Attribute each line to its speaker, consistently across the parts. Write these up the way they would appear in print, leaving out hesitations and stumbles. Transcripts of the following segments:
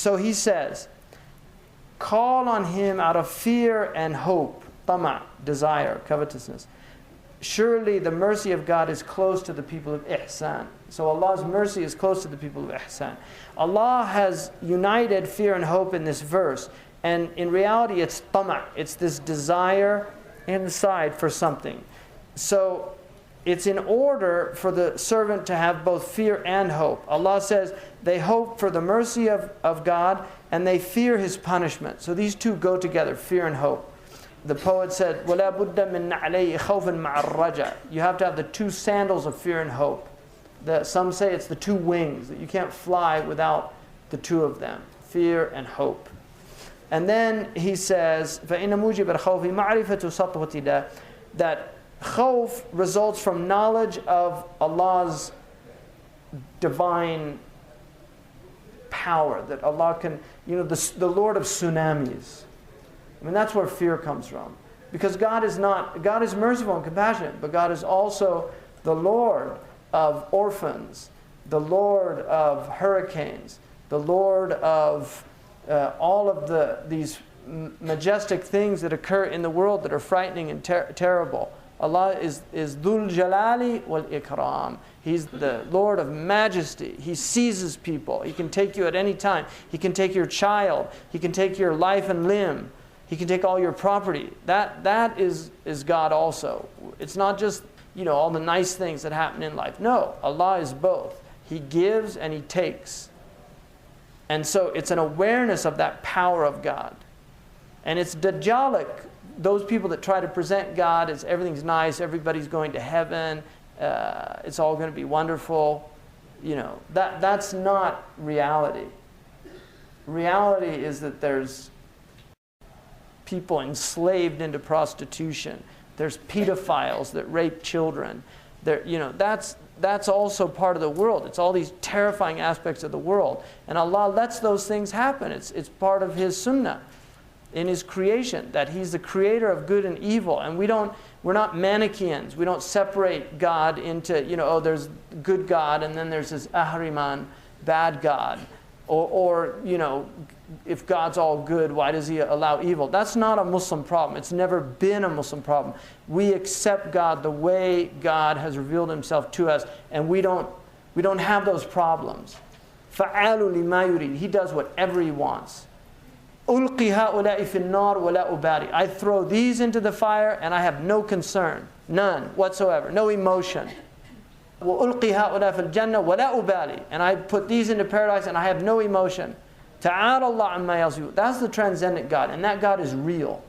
Speaker 1: So he says, call on him out of fear and hope, tama', desire, covetousness. Surely the mercy of God is close to the people of ihsan. So Allah's mercy is close to the people of ihsan. Allah has united fear and hope in this verse. And in reality, it's tama'. It's this desire inside for something. So it's in order for the servant to have both fear and hope. Allah says they hope for the mercy of God and they fear His punishment. So these two go together, fear and hope. The poet said, وَلَا بُدَّ مِن نَعْلَيْهِ خَوْفٍ مَعَ الرَّجَى. You have to have the two sandals of fear and hope. Some say it's the two wings, that you can't fly without the two of them, fear and hope. And then he says, فَإِنَّ مُوجِبَ الْخَوْفِ مَعْرِفَةُ سَطْوَةِ اللَّهِ, that khawf results from knowledge of Allah's divine power, that Allah can, the Lord of tsunamis. I mean, that's where fear comes from. Because God is merciful and compassionate, but God is also the Lord of orphans, the Lord of hurricanes, the Lord of all of these majestic things that occur in the world that are frightening and terrible. Allah is Dhul Jalali wal Ikram. He's the Lord of majesty. He seizes people. He can take you at any time. He can take your child. He can take your life and limb. He can take all your property. That is God also. It's not just, all the nice things that happen in life. No, Allah is both. He gives and He takes. And so it's an awareness of that power of God. And it's Dajjalic, those people that try to present God as everything's nice, everybody's going to heaven, it's all going to be wonderful. That's not reality. Reality is that there's people enslaved into prostitution. There's pedophiles that rape children. That's also part of the world. It's all these terrifying aspects of the world. And Allah lets those things happen. It's part of His sunnah in His creation, that He's the creator of good and evil. And we're not Manichaeans. We don't separate God into, there's good God and then there's this Ahriman, bad God. Or if God's all good, why does He allow evil? That's not a Muslim problem. It's never been a Muslim problem. We accept God the way God has revealed Himself to us, and we don't have those problems. فَعَالٌ لِمَا يُرِيدُ. He does whatever He wants. أُلْقِي هَؤُلَاءِ فِي النَّارِ وَلَا أُبَالِي. I throw these into the fire, and I have no concern, none whatsoever, no emotion. وَأُلْقِي هَؤُلَاءِ فِي الْجَنَّةِ وَلَا أُبَالِي. And I put these into paradise, and I have no emotion. تَعَالَى اللَّهُ عَمَّا يَصِفُونَ. That's the transcendent God, and that God is real.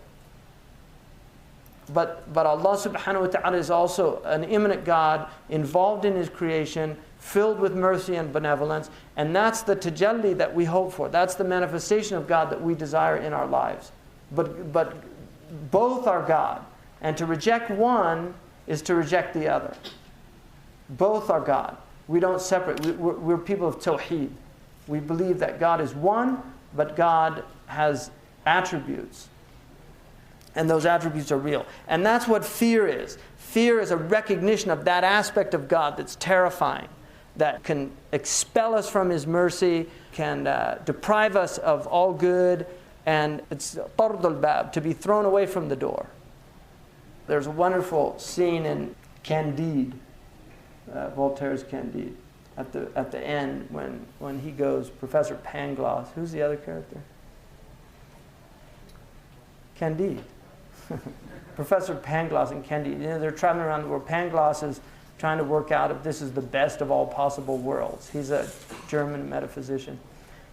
Speaker 1: But Allah subhanahu wa ta'ala is also an immanent God, involved in His creation, filled with mercy and benevolence, and that's the tajalli that we hope for. That's the manifestation of God that we desire in our lives. But both are God, and to reject one is to reject the other. Both are God. We don't separate. We're people of tawheed. We believe that God is one, but God has attributes. And those attributes are real. And that's what fear is. Fear is a recognition of that aspect of God that's terrifying, that can expel us from His mercy, can deprive us of all good, and it's tard al-bab, to be thrown away from the door. There's a wonderful scene in Candide, Voltaire's Candide, at the end when he goes, Professor Pangloss. Who's the other character? Candide. Professor Pangloss and Candide. They're traveling around the world. Pangloss is trying to work out if this is the best of all possible worlds. He's a German metaphysician.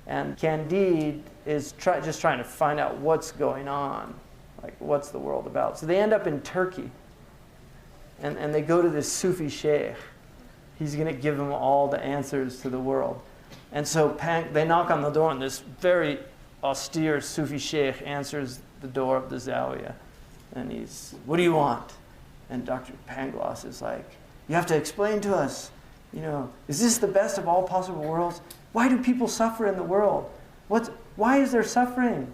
Speaker 1: And Candide is just trying to find out what's going on. Like, what's the world about? So they end up in Turkey. And they go to this Sufi sheikh. He's going to give them all the answers to the world. And so they knock on the door, and this very austere Sufi sheikh answers the door of the Zawiya. And he's, what do you want? And Dr. Pangloss is like, you have to explain to us, is this the best of all possible worlds? Why do people suffer in the world? Why is there suffering?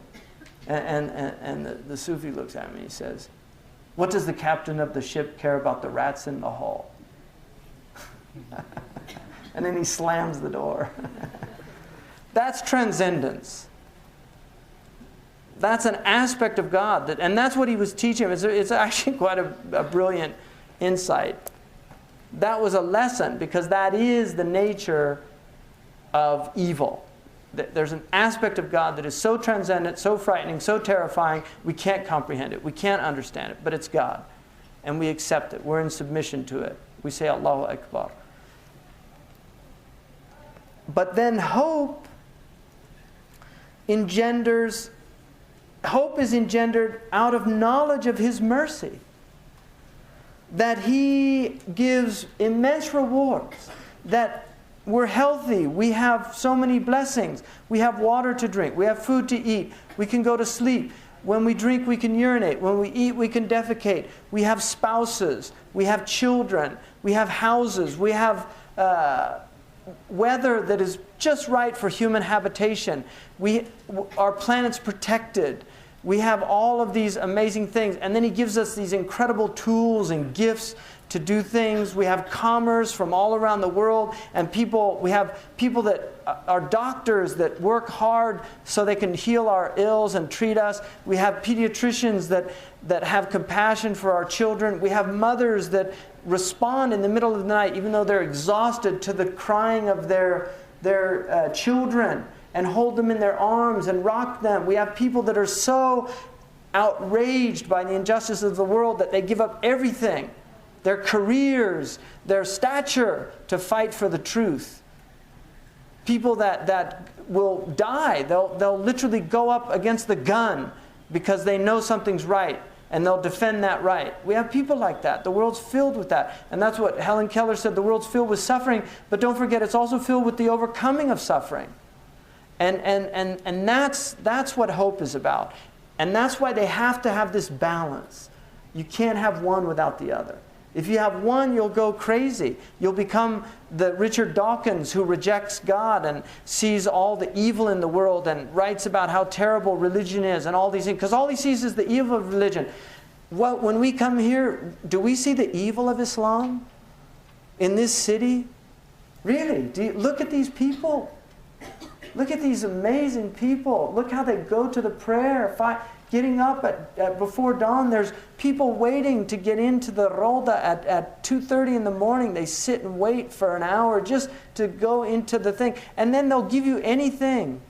Speaker 1: And the Sufi looks at me and he says, what does the captain of the ship care about the rats in the hull? And then he slams the door. That's transcendence. That's an aspect of God, and that's what he was teaching. It's actually quite a brilliant insight. That was a lesson, because that is the nature of evil. There's an aspect of God that is so transcendent, so frightening, so terrifying, we can't comprehend it. We can't understand it, but it's God. And we accept it. We're in submission to it. We say Allahu Akbar. But then hope is engendered out of knowledge of His mercy. That He gives immense rewards. That we're healthy. We have so many blessings. We have water to drink. We have food to eat. We can go to sleep. When we drink, we can urinate. When we eat, we can defecate. We have spouses. We have children. We have houses. We have weather that is just right for human habitation. Our planet's protected. We have all of these amazing things. And then He gives us these incredible tools and gifts to do things. We have commerce from all around the world. And we have people that are doctors that work hard so they can heal our ills and treat us. We have pediatricians that have compassion for our children. We have mothers that respond in the middle of the night, even though they're exhausted, to the crying of their children, and hold them in their arms and rock them. We have people that are so outraged by the injustice of the world that they give up everything, their careers, their stature, to fight for the truth. People that will die. They'll literally go up against the gun because they know something's right, and they'll defend that right. We have people like that. The world's filled with that. And that's what Helen Keller said, the world's filled with suffering, but don't forget it's also filled with the overcoming of suffering. And that's what hope is about. And that's why they have to have this balance. You can't have one without the other. If you have one, you'll go crazy. You'll become the Richard Dawkins who rejects God and sees all the evil in the world and writes about how terrible religion is and all these things. Because all he sees is the evil of religion. Well, when we come here, do we see the evil of Islam in this city? Really? Look at these people. Look at these amazing people. Look how they go to the prayer. Getting up before dawn, there's people waiting to get into the Roda at 2:30 in the morning. They sit and wait for an hour just to go into the thing. And then they'll give you anything.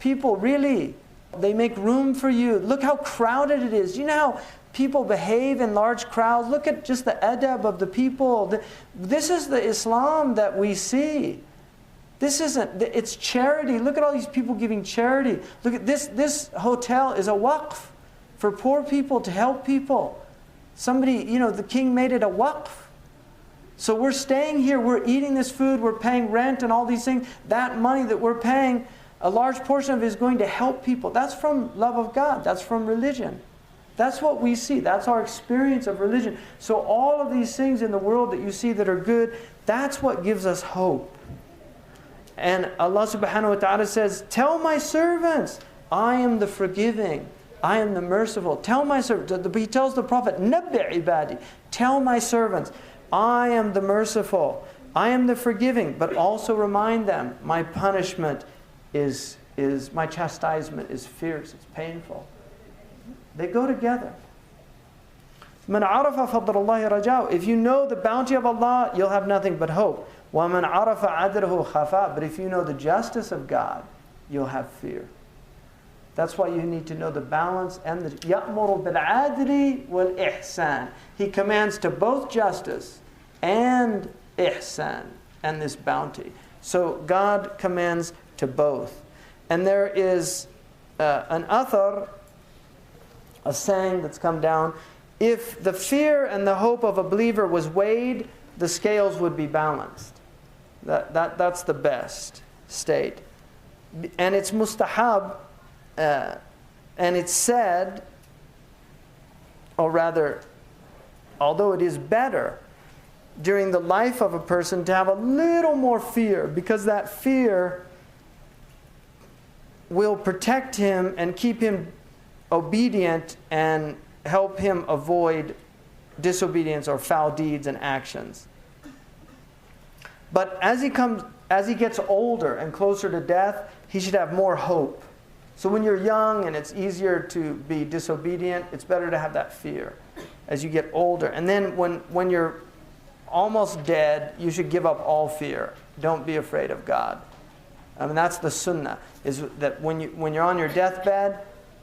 Speaker 1: People, really, they make room for you. Look how crowded it is. You know how people behave in large crowds? Look at just the adab of the people. This is the Islam that we see. This isn't, it's charity. Look at all these people giving charity. Look at this hotel is a waqf for poor people, to help people. Somebody, the king made it a waqf. So we're staying here, we're eating this food, we're paying rent and all these things. That money that we're paying, a large portion of it is going to help people. That's from love of God, that's from religion. That's what we see, that's our experience of religion. So all of these things in the world that you see that are good, that's what gives us hope. And Allah subhanahu wa ta'ala says, tell my servants, I am the forgiving, I am the merciful. Tell my servants, He tells the Prophet, Nabbi ibadi, tell my servants, I am the merciful, I am the forgiving, but also remind them, my punishment is my chastisement is fierce, it's painful. They go together. Man arafa fadlallahi raja'u. If you know the bounty of Allah, you'll have nothing but hope. وَمَنْ عَرَفَ عَدْلَهُ خَفَاء. But if you know the justice of God, you'll have fear. That's why you need to know the balance and the يَأْمُرُ بِالْعَادْلِ وَالْإِحْسَانِ. He commands to both justice and ihsan, and this bounty. So God commands to both. And there is an athar, a saying that's come down, if the fear and the hope of a believer was weighed, the scales would be balanced. That's the best state. And it's mustahab, and it's said, or rather, although it is better during the life of a person to have a little more fear, because that fear will protect him and keep him obedient and help him avoid disobedience or foul deeds and actions. But as he gets older and closer to death, he should have more hope. So when you're young and it's easier to be disobedient, it's better to have that fear as you get older. And then when you're almost dead, you should give up all fear. Don't be afraid of God. I mean, that's the sunnah, is that when you're on your deathbed,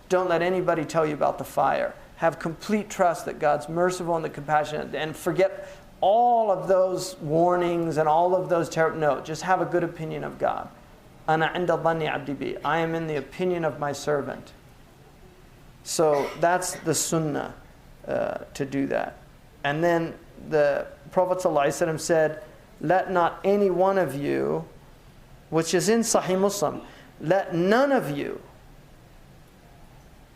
Speaker 1: don't let anybody tell you about the fire. Have complete trust that God's merciful and the compassionate, and forget all of those warnings and all of those no, just have a good opinion of God. Ana inda dhanni abdi bi. I am in the opinion of my servant. So that's the sunnah to do that. And then the Prophet ﷺ said, let not any one of you, which is in Sahih Muslim, let none of you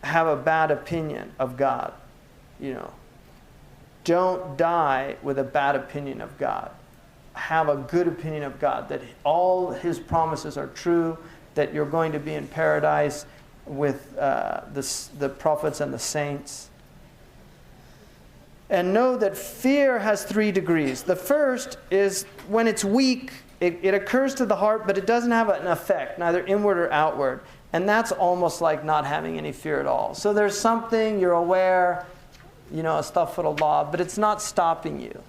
Speaker 1: have a bad opinion of God. You know, don't die with a bad opinion of God. Have a good opinion of God, that all His promises are true, that you're going to be in paradise with the prophets and the saints. And know that fear has 3 degrees. The first is when it's weak, it occurs to the heart, but it doesn't have an effect, neither inward or outward. And that's almost like not having any fear at all. So there's something, you're aware, astaghfirullah, but it's not stopping you.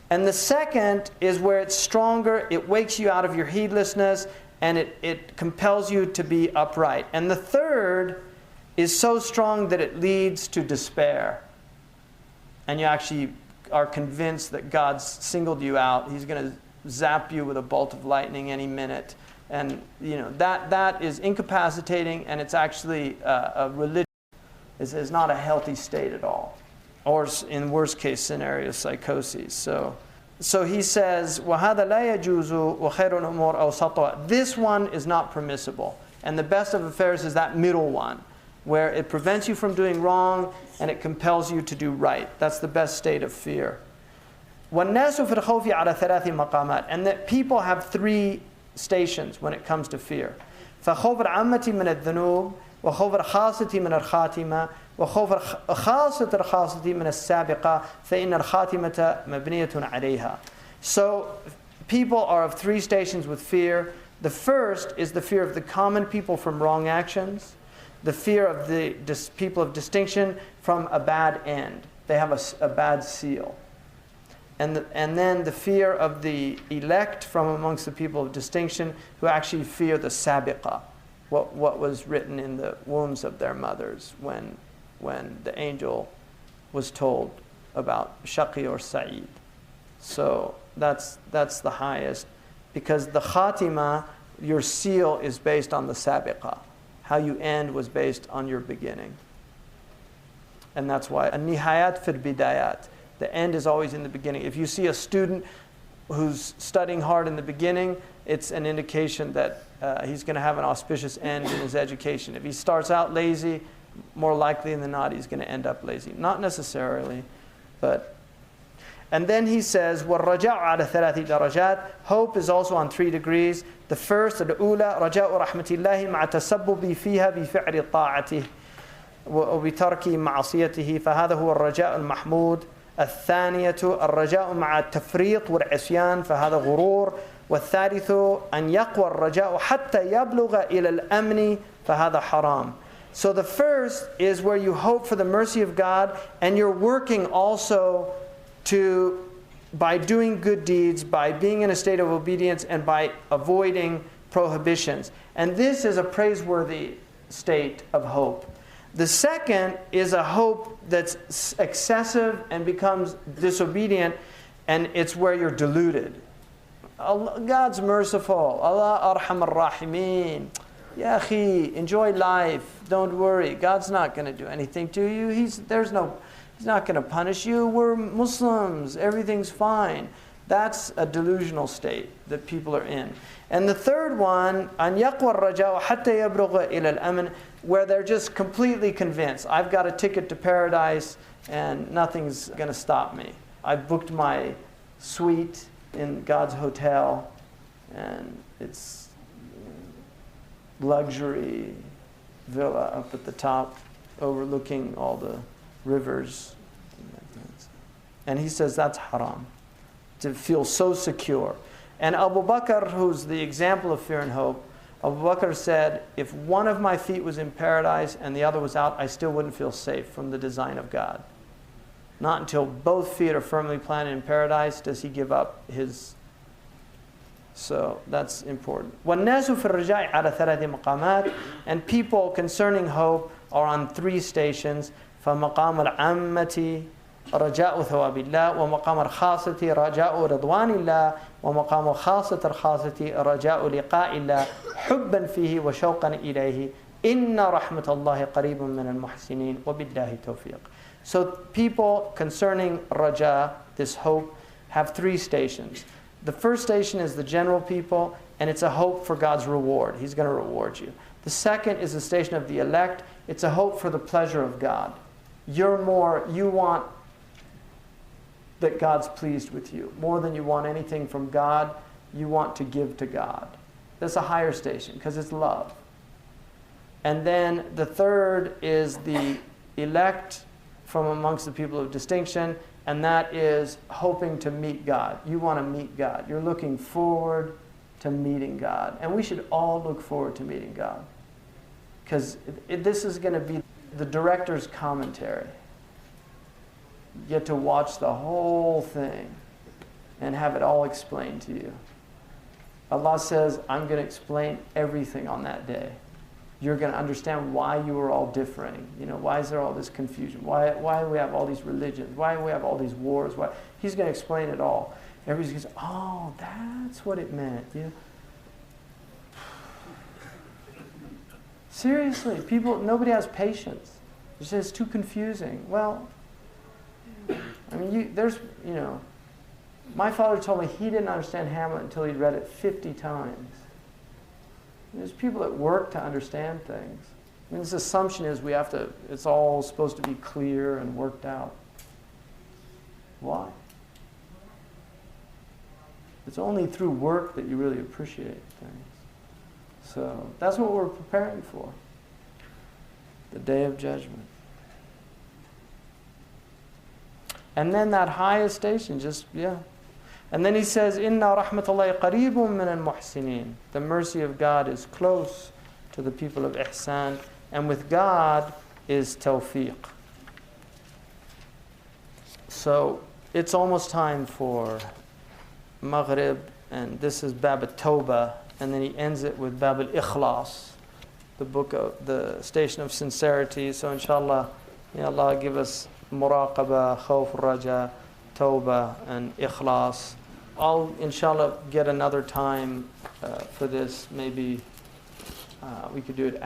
Speaker 1: And the second is where it's stronger, it wakes you out of your heedlessness, and it compels you to be upright. And the third is so strong that it leads to despair. And you actually are convinced that God's singled you out. He's going to zap you with a bolt of lightning any minute. And that is incapacitating, and it's actually a religion. It's not a healthy state at all. Or in worst case scenario, psychosis. So he says, وَهَذَا لَا يَجُوزُ وَخَيْرُ الْأُمُورِ أَوْسَطُهَا. This one is not permissible. And the best of affairs is that middle one, where it prevents you from doing wrong and it compels you to do right. That's the best state of fear. وَالنَّاسُ فِي الْخَوْفِ عَلَى ثَلَاثِ مَقَامَاتٍ. And that people have 3 stations when it comes to fear. فَخَوْفُ الْعَامَّةِ مِنَ الذُّنُوبِ وَخَوْفُ الْخَاصَّةِ مِنَ الْخَاتِمَةِ وَخَوْفُ الْخَاصَّةِ الْخَاصَّةِ مِنَ السَّابِقَةِ فَإِنَّ الْخَاتِمَةَ مَبْنِيَةٌ عَلَيْهَا. So people are of 3 stations with fear. The first is the fear of the common people from wrong actions. The fear of the people of distinction from a bad end. They have a bad seal. And then the fear of the elect from amongst the people of distinction who actually fear the sabiqah, what was written in the wombs of their mothers when the angel was told about Shaqi or Sa'id. So that's the highest, because the khatima, your seal, is based on the sabiqah. How you end was based on your beginning. And that's why an-nihayat fil bidayat. The end is always in the beginning. If you see a student who's studying hard in the beginning, it's an indication that he's going to have an auspicious end in his education. If he starts out lazy, more likely than not, he's going to end up lazy. Not necessarily, but... And then he says, وَالرَّجَاءُ عَلَى ثَلَاثِ دَرَجَاتٍ. Hope is also on 3 degrees. The first, الأولى رجاء رحمة الله مع تسبب فيها بفعل طاعته وبترك معصيته فهذا هو الرجاء المحمود. الثانية الرجاء مع التفريط والعصيان فهذا غرور. والثالث أن يقوى الرجاء حتى يبلغ إلى الأمن فهذا حرام. So the first is where you hope for the mercy of God, and you're working also by doing good deeds, by being in a state of obedience, and by avoiding prohibitions. And this is a praiseworthy state of hope. The second is a hope that's excessive and becomes disobedient, and it's where you're deluded. God's merciful. Allah arham ar-rahimin. Ya akhi, enjoy life. Don't worry. God's not going to do anything to you. He's not going to punish you. We're Muslims. Everything's fine. That's a delusional state that people are in. And the third one, أن يقوى الرجاء حتى يبلغ إلى الأمن, where they're just completely convinced. I've got a ticket to paradise and nothing's going to stop me. I've booked my suite in God's hotel, and it's luxury villa up at the top overlooking all the rivers. And he says that's haram, to feel so secure. And Abu Bakr, who's the example of fear and hope, Abu Bakr said, if one of my feet was in paradise and the other was out, I still wouldn't feel safe from the design of God. Not until both feet are firmly planted in paradise does he give up his. So that's important. وَالنَّاسُ فِي الرِّجَاءِ عَلَى ثَلَاثِ مَقَامَاتٍ. And people concerning hope are on 3 stations. فَمَقَامَ الْعَامَّةِ رَجَاءُ ثَوَابِ اللَّهِ وَمَقَامَ الْخَاصَّةِ رَجَاءُ رِضْوَانِ اللَّهِ وَمَقَامُ الْخَاصَّةِ الْخَاصَّةِ رَجَاءُ لِقَاءِ اللَّهِ حُبًّا فِيهِ وَشَوْقًا إِلَيْهِ إِنَّ رَحْمَةَ اللَّهِ قَرِيبٌ مِّنَ الْمُحْسِنِينَ وَبِاللَّهِ التَّوْفِيقُ. So people concerning raja, this hope, have 3 stations. The first station is the general people, and it's a hope for God's reward. He's going to reward you. The second is the station of the elect. It's a hope for the pleasure of God. You want that God's pleased with you. More than you want anything from God, you want to give to God. That's a higher station, because it's love. And then the third is the elect from amongst the people of distinction, and that is hoping to meet God. You want to meet God. You're looking forward to meeting God. And we should all look forward to meeting God. Because this is going to be the director's commentary. You get to watch the whole thing and have it all explained to you. Allah says, I'm going to explain everything on that day. You're going to understand why you are all differing. Why is there all this confusion? Why do we have all these religions? Why do we have all these wars? Why? He's going to explain it all. Everybody goes, oh, that's what it meant. Seriously, nobody has patience. It's too confusing. Well, my father told me he didn't understand Hamlet until he'd read it 50 times. There's people that work to understand things. This assumption is it's all supposed to be clear and worked out. Why? It's only through work that you really appreciate things. So that's what we're preparing for. The day of judgment. And then that highest station, And then he says, Inna rahmatullahi qareebun min al-muhsinin. The mercy of God is close to the people of ihsan. And with God is tawfiq. So it's almost time for Maghrib. And this is Bab al-Tawbah. And then he ends it with Bab al-Ikhlas. The station of sincerity. So inshallah, may Allah give us muraqabah, khawf, raja, tawbah, and ikhlas. I'll, inshallah, get another time for this. Maybe we could do it